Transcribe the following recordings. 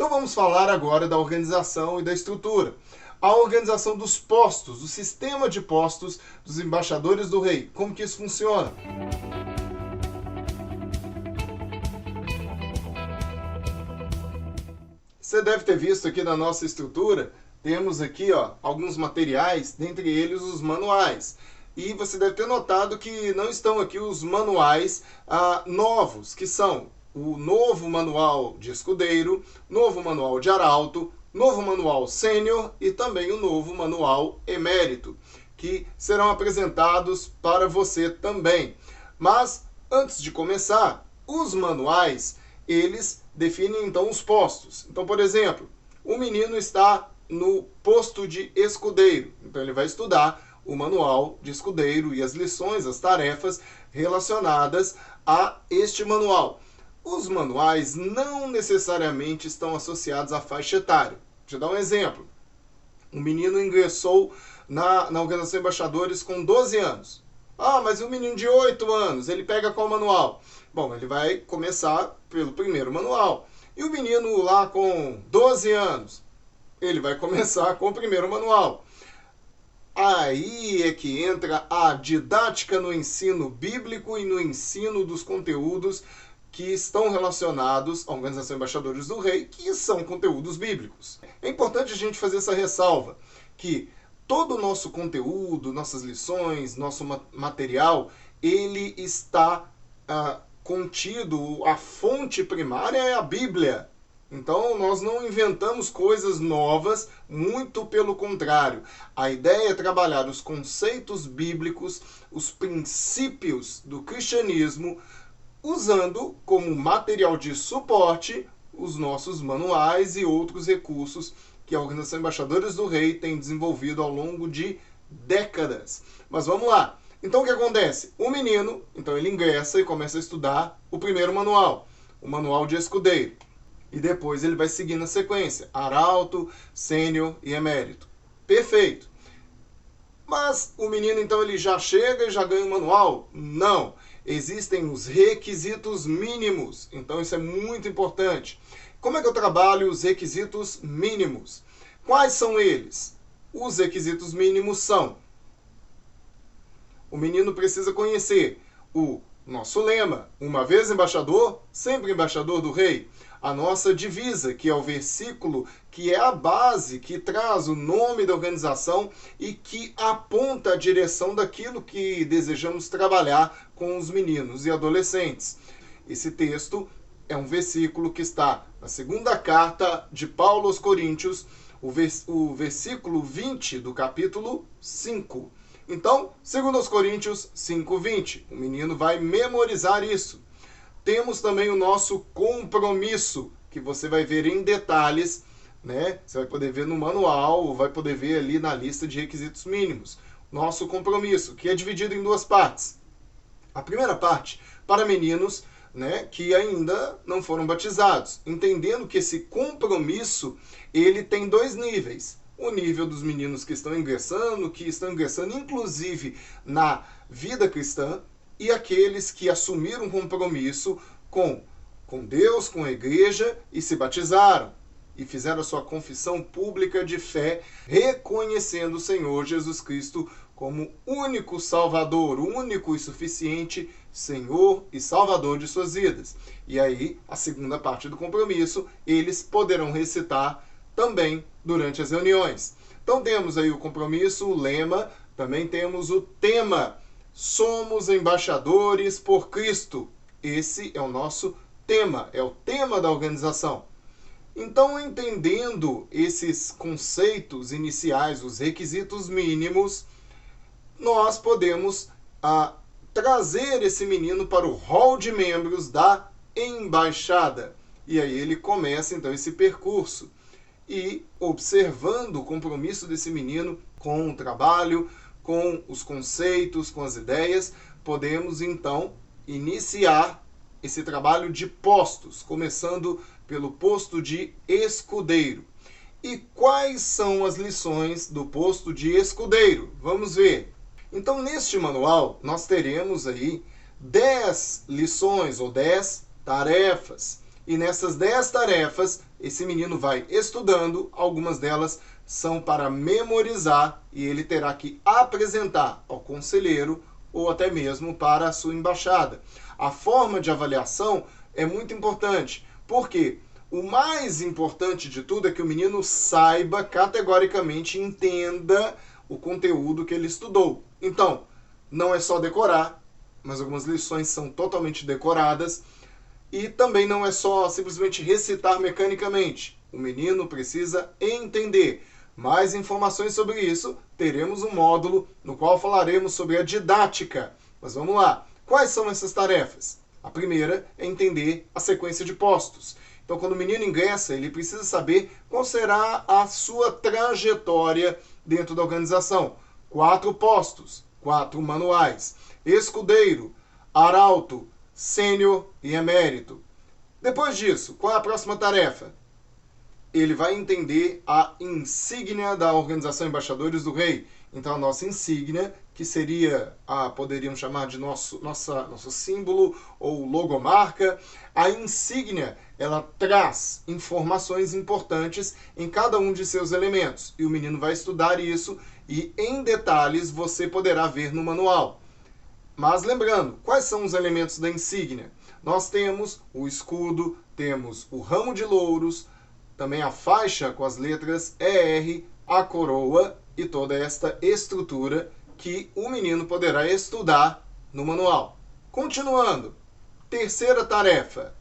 Então vamos falar agora da organização e da estrutura. A organização dos postos, o sistema de postos dos embaixadores do rei. Como que isso funciona? Você deve ter visto aqui na nossa estrutura, temos aqui alguns materiais, dentre eles os manuais. E você deve ter notado que não estão aqui os manuais novos, que são o novo manual de escudeiro, novo manual de arauto, novo manual sênior e também o novo manual emérito, que serão apresentados para você também. Mas, antes de começar, os manuais, eles definem então os postos. Então, por exemplo, o menino está no posto de escudeiro, então ele vai estudar o manual de escudeiro e as lições, as tarefas relacionadas a este manual. Os manuais não necessariamente estão associados à faixa etária. Deixa eu dar um exemplo. Um menino ingressou na Organização Embaixadores com 12 anos. Mas o menino de 8 anos, ele pega qual manual? Bom, ele vai começar pelo primeiro manual. E o menino lá com 12 anos, ele vai começar com o primeiro manual. Aí é que entra a didática no ensino bíblico e no ensino dos conteúdos que estão relacionados à Organização Embaixadores do Rei, que são conteúdos bíblicos. É importante a gente fazer essa ressalva, que todo o nosso conteúdo, nossas lições, nosso material, ele está contido, a fonte primária é a Bíblia. Então, nós não inventamos coisas novas, muito pelo contrário. A ideia é trabalhar os conceitos bíblicos, os princípios do cristianismo, usando como material de suporte os nossos manuais e outros recursos que a Organização Embaixadores do Rei tem desenvolvido ao longo de décadas. Mas vamos lá. Então o que acontece? O menino, então ele ingressa e começa a estudar o primeiro manual, o manual de escudeiro. E depois ele vai seguir na sequência, arauto, sênior e emérito. Perfeito. Mas o menino então ele já chega e já ganha o manual? Não. Existem os requisitos mínimos. Então isso é muito importante. Como é que eu trabalho os requisitos mínimos? Quais são eles? Os requisitos mínimos são: o menino precisa conhecer o nosso lema, uma vez embaixador, sempre embaixador do rei. A nossa divisa, que é o versículo, que é a base, que traz o nome da organização e que aponta a direção daquilo que desejamos trabalhar com os meninos e adolescentes. Esse texto é um versículo que está na segunda carta de Paulo aos Coríntios, o versículo 20 do capítulo 5. Então, 2 Coríntios 5:20. O menino vai memorizar isso. Temos também o nosso compromisso, que você vai ver em detalhes, né? Você vai poder ver no manual, ou vai poder ver ali na lista de requisitos mínimos. Nosso compromisso, que é dividido em duas partes. A primeira parte, para meninos, né, que ainda não foram batizados, entendendo que esse compromisso, ele tem dois níveis. O nível dos meninos que estão ingressando inclusive na vida cristã, e aqueles que assumiram um compromisso com Deus, com a igreja, e se batizaram, e fizeram a sua confissão pública de fé, reconhecendo o Senhor Jesus Cristo como único Salvador, único e suficiente Senhor e Salvador de suas vidas. E aí, a segunda parte do compromisso, eles poderão recitar também durante as reuniões. Então temos aí o compromisso, o lema, também temos o tema. Somos embaixadores por Cristo. Esse é o nosso tema, é o tema da organização. Então, entendendo esses conceitos iniciais, os requisitos mínimos, nós podemos trazer esse menino para o hall de membros da embaixada. E aí ele começa então esse percurso. E observando o compromisso desse menino com o trabalho, com os conceitos, com as ideias, podemos então iniciar esse trabalho de postos, começando pelo posto de escudeiro. E quais são as lições do posto de escudeiro? Vamos ver. Então, neste manual, nós teremos aí 10 lições ou 10 tarefas. E nessas 10 tarefas, esse menino vai estudando, algumas delas são para memorizar e ele terá que apresentar ao conselheiro ou até mesmo para a sua embaixada. A forma de avaliação é muito importante, porque o mais importante de tudo é que o menino saiba categoricamente, entenda o conteúdo que ele estudou. Então, não é só decorar, mas algumas lições são totalmente decoradas. E também não é só simplesmente recitar mecanicamente. O menino precisa entender. Mais informações sobre isso, teremos um módulo no qual falaremos sobre a didática. Mas vamos lá. Quais são essas tarefas? A primeira é entender a sequência de postos. Então, quando o menino ingressa, ele precisa saber qual será a sua trajetória dentro da organização. 4 postos, 4 manuais. Escudeiro, arauto, sênior e emérito. Depois disso, qual é a próxima tarefa? Ele vai entender a insígnia da Organização Embaixadores do Rei. Então, a nossa insígnia, que seria, poderíamos chamar de nosso símbolo ou logomarca, a insígnia, ela traz informações importantes em cada um de seus elementos. E o menino vai estudar isso e, em detalhes, você poderá ver no manual. Mas lembrando, quais são os elementos da insígnia? Nós temos o escudo, temos o ramo de louros, também a faixa com as letras ER, a coroa e toda esta estrutura que o menino poderá estudar no manual. Continuando, terceira tarefa,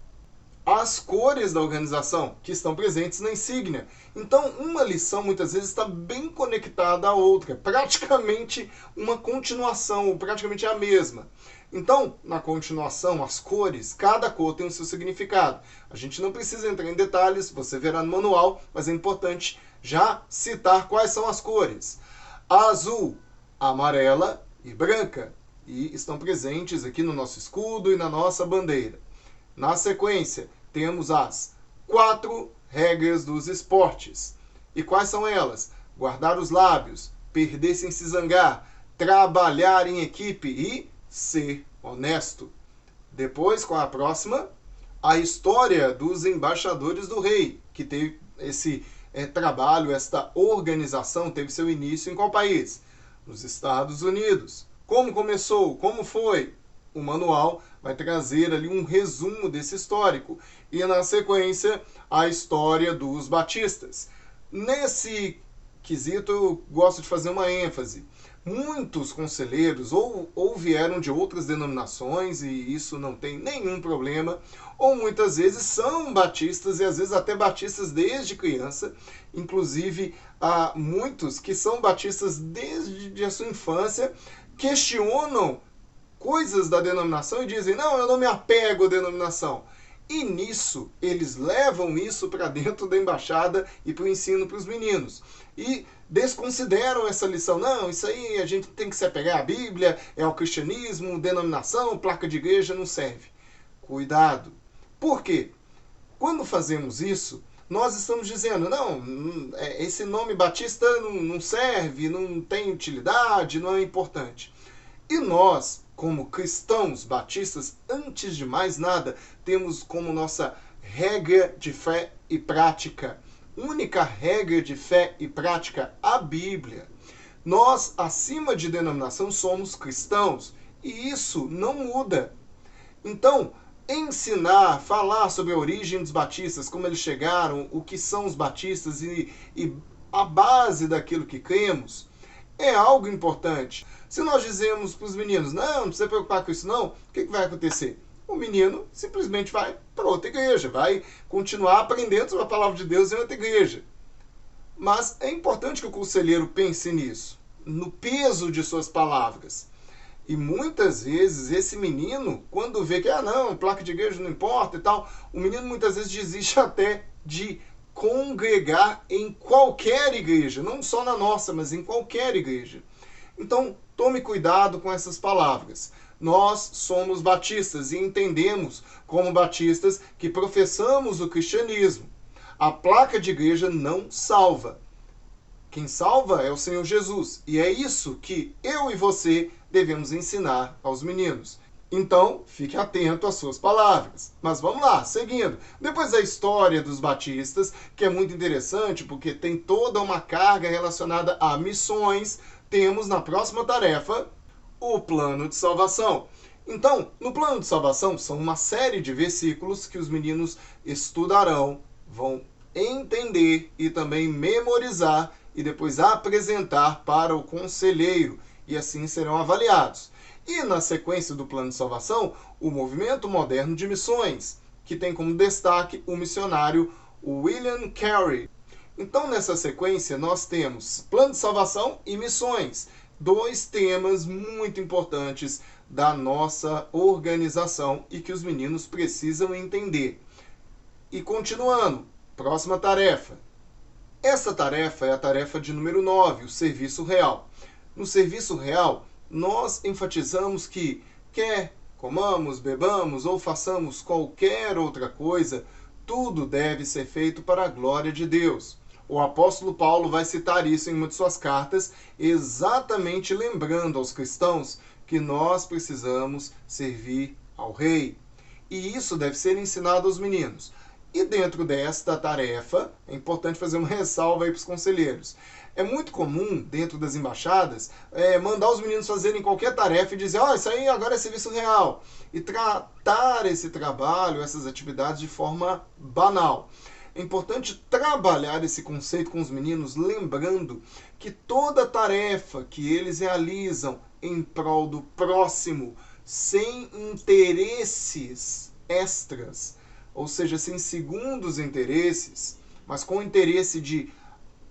as cores da organização que estão presentes na insígnia. Então, uma lição muitas vezes está bem conectada à outra, praticamente uma continuação, ou praticamente a mesma. Então, na continuação, as cores, cada cor tem o seu significado. A gente não precisa entrar em detalhes, você verá no manual, mas é importante já citar quais são as cores. A azul, a amarela e branca, e estão presentes aqui no nosso escudo e na nossa bandeira. Na sequência, temos as 4 regras dos esportes. E quais são elas? Guardar os lábios, perder sem se zangar, trabalhar em equipe e ser honesto. Depois, qual é a próxima? A história dos embaixadores do rei, que teve esse trabalho, esta organização teve seu início em qual país? Nos Estados Unidos. Como começou? Como foi? O manual vai trazer ali um resumo desse histórico. E na sequência, a história dos batistas. Nesse quesito, eu gosto de fazer uma ênfase. Muitos conselheiros ou vieram de outras denominações, e isso não tem nenhum problema, ou muitas vezes são batistas, e às vezes até batistas desde criança. Inclusive, há muitos que são batistas desde a sua infância, questionam coisas da denominação e dizem, não, eu não me apego à denominação. E nisso, eles levam isso para dentro da embaixada e para o ensino para os meninos. E desconsideram essa lição. Não, isso aí a gente tem que se apegar à Bíblia, é ao cristianismo, denominação, placa de igreja não serve. Cuidado. Por quê? Quando fazemos isso, nós estamos dizendo, não, esse nome batista não serve, não tem utilidade, não é importante. E nós, como cristãos batistas, antes de mais nada, temos como nossa regra de fé e prática, única regra de fé e prática, a Bíblia. Nós, acima de denominação, somos cristãos e isso não muda. Então, ensinar, falar sobre a origem dos batistas, como eles chegaram, o que são os batistas e a base daquilo que cremos, é algo importante. Se nós dizemos para os meninos, não precisa preocupar com isso não, o que vai acontecer? O menino simplesmente vai para outra igreja, vai continuar aprendendo sobre a palavra de Deus em outra igreja. Mas é importante que o conselheiro pense nisso, no peso de suas palavras. E muitas vezes esse menino, quando vê que, não, placa de igreja não importa e tal, o menino muitas vezes desiste até de congregar em qualquer igreja, não só na nossa, mas em qualquer igreja. Então, tome cuidado com essas palavras. Nós somos batistas e entendemos como batistas que professamos o cristianismo. A placa de igreja não salva. Quem salva é o Senhor Jesus. E é isso que eu e você devemos ensinar aos meninos. Então, fique atento às suas palavras. Mas vamos lá, seguindo. Depois da história dos batistas, que é muito interessante porque tem toda uma carga relacionada a missões, temos na próxima tarefa o plano de salvação. Então, no plano de salvação, são uma série de versículos que os meninos estudarão, vão entender e também memorizar e depois apresentar para o conselheiro, e assim serão avaliados. E na sequência do plano de salvação, o movimento moderno de missões, que tem como destaque o missionário William Carey. Então, nessa sequência, nós temos plano de salvação e missões, dois temas muito importantes da nossa organização e que os meninos precisam entender. E continuando, próxima tarefa. Essa tarefa é a tarefa de número 9, o serviço real. No serviço real, nós enfatizamos que quer comamos, bebamos ou façamos qualquer outra coisa, tudo deve ser feito para a glória de Deus. O apóstolo Paulo vai citar isso em uma de suas cartas, exatamente lembrando aos cristãos que nós precisamos servir ao rei. E isso deve ser ensinado aos meninos. E dentro desta tarefa, é importante fazer uma ressalva aí para os conselheiros. É muito comum, dentro das embaixadas, mandar os meninos fazerem qualquer tarefa e dizer, isso aí agora é serviço real. E tratar esse trabalho, essas atividades de forma banal. É importante trabalhar esse conceito com os meninos, lembrando que toda tarefa que eles realizam em prol do próximo, sem interesses extras, ou seja, sem segundos interesses, mas com o interesse de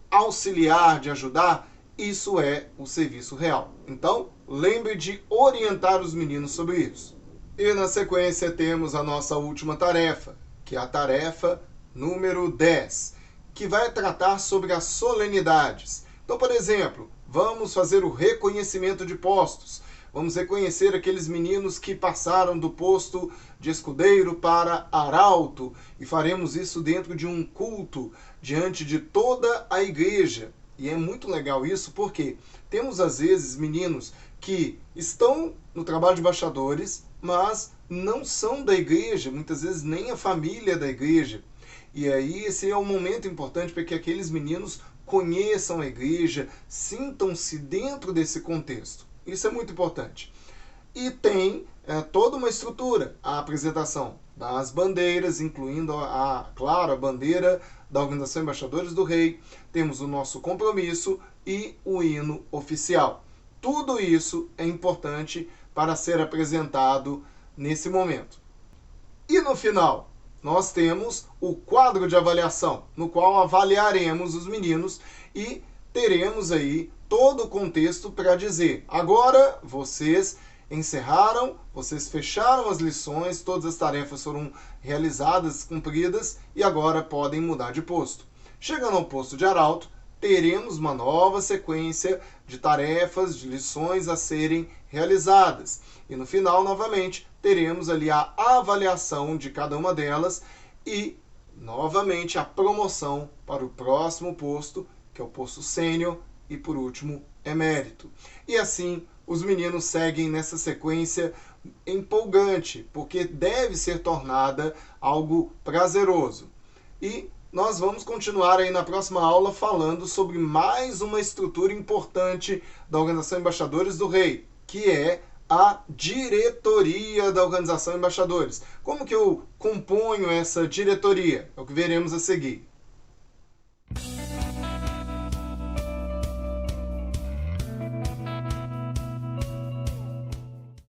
auxiliar, de ajudar, isso é o serviço real. Então, lembre de orientar os meninos sobre isso. E na sequência temos a nossa última tarefa, que é a tarefa número 10, que vai tratar sobre as solenidades. Então, por exemplo, vamos fazer o reconhecimento de postos. Vamos reconhecer aqueles meninos que passaram do posto de escudeiro para arauto, e faremos isso dentro de um culto, diante de toda a igreja. E é muito legal isso porque temos às vezes meninos que estão no trabalho de embaixadores, mas não são da igreja, muitas vezes nem a família é da igreja. E aí esse é um momento importante para que aqueles meninos conheçam a igreja, sintam-se dentro desse contexto. Isso é muito importante. E tem toda uma estrutura, a apresentação das bandeiras, incluindo, claro, a bandeira da Organização Embaixadores do Rei. Temos o nosso compromisso e o hino oficial. Tudo isso é importante para ser apresentado nesse momento. E no final, nós temos o quadro de avaliação, no qual avaliaremos os meninos e teremos aí todo o contexto para dizer, agora vocês encerraram, vocês fecharam as lições, todas as tarefas foram realizadas, cumpridas, e agora podem mudar de posto. Chegando ao posto de arauto, teremos uma nova sequência de tarefas, de lições a serem realizadas. E no final, novamente, teremos ali a avaliação de cada uma delas e, novamente, a promoção para o próximo posto, que é o posto sênior, e por último, emérito. E assim, os meninos seguem nessa sequência empolgante, porque deve ser tornada algo prazeroso. E nós vamos continuar aí na próxima aula falando sobre mais uma estrutura importante da Organização Embaixadores do Rei, que é a diretoria da Organização Embaixadores. Como que eu componho essa diretoria? É o que veremos a seguir.